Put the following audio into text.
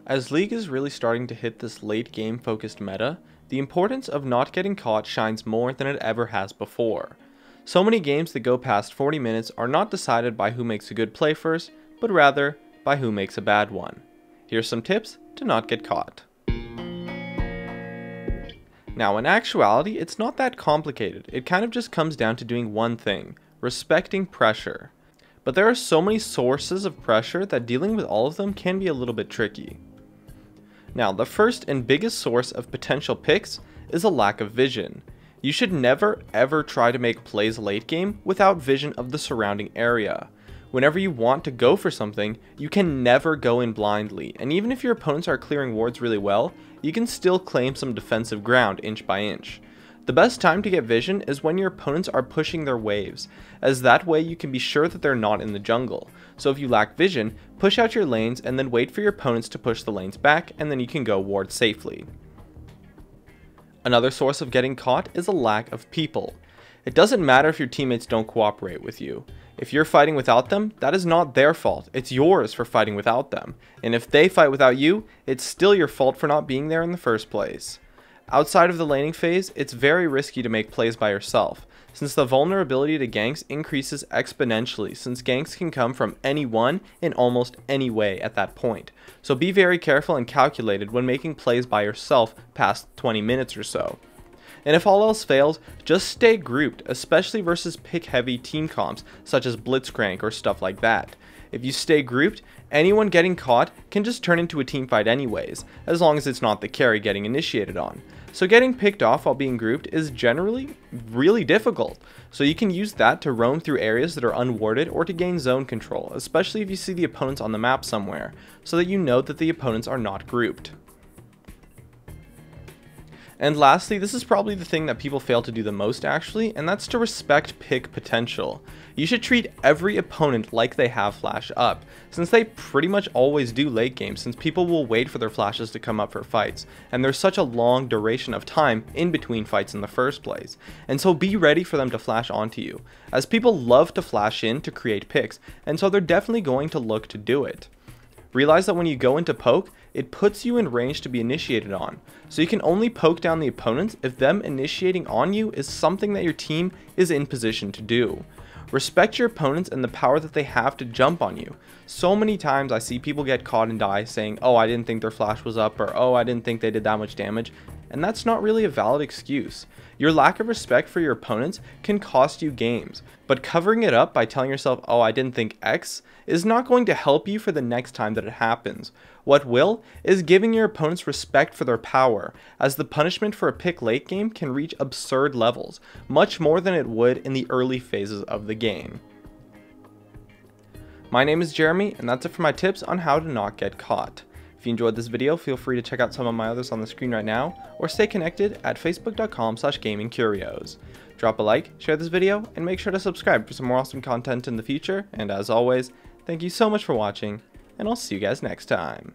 As League is really starting to hit this late game focused meta, the importance of not getting caught shines more than it ever has before. So many games that go past 40 minutes are not decided by who makes a good play first, but rather by who makes a bad one. Here's some tips to not get caught. Now in actuality, it's not that complicated. It kind of just comes down to doing one thing: respecting pressure. But there are so many sources of pressure that dealing with all of them can be a little bit tricky. Now, the first and biggest source of potential picks is a lack of vision. You should never ever try to make plays late game without vision of the surrounding area. Whenever you want to go for something, you can never go in blindly, and even if your opponents are clearing wards really well, you can still claim some defensive ground inch by inch. The best time to get vision is when your opponents are pushing their waves, as that way you can be sure that they're not in the jungle. So if you lack vision, push out your lanes and then wait for your opponents to push the lanes back, and then you can go ward safely. Another source of getting caught is a lack of people. It doesn't matter if your teammates don't cooperate with you. If you're fighting without them, that is not their fault, it's yours for fighting without them. And if they fight without you, it's still your fault for not being there in the first place. Outside of the laning phase, it's very risky to make plays by yourself, since the vulnerability to ganks increases exponentially, since ganks can come from anyone in almost any way at that point. So be very careful and calculated when making plays by yourself past 20 minutes or so. And if all else fails, just stay grouped, especially versus pick heavy team comps such as Blitzcrank or stuff like that. If you stay grouped, anyone getting caught can just turn into a team fight anyways, as long as it's not the carry getting initiated on. So getting picked off while being grouped is generally really difficult, so you can use that to roam through areas that are unwarded or to gain zone control, especially if you see the opponents on the map somewhere, so that you know that the opponents are not grouped. And lastly, this is probably the thing that people fail to do the most actually, and that's to respect pick potential. You should treat every opponent like they have flash up, since they pretty much always do late game, since people will wait for their flashes to come up for fights, and there's such a long duration of time in between fights in the first place. And so be ready for them to flash onto you, as people love to flash in to create picks, and so they're definitely going to look to do it. Realize that when you go into poke, it puts you in range to be initiated on, so you can only poke down the opponents if them initiating on you is something that your team is in position to do. Respect your opponents and the power that they have to jump on you. So many times I see people get caught and die saying, oh, I didn't think their flash was up, or oh, I didn't think they did that much damage, and that's not really a valid excuse. Your lack of respect for your opponents can cost you games, but covering it up by telling yourself, oh, I didn't think X, is not going to help you for the next time that it happens. What will is giving your opponents respect for their power, as the punishment for a pick late game can reach absurd levels, much more than it would in the early phases of the game. My name is Jeremy, and that's it for my tips on how to not get caught. If you enjoyed this video, feel free to check out some of my others on the screen right now, or stay connected at facebook.com/gamingcurios. Drop a like, share this video, and make sure to subscribe for some more awesome content in the future, and as always, thank you so much for watching, and I'll see you guys next time.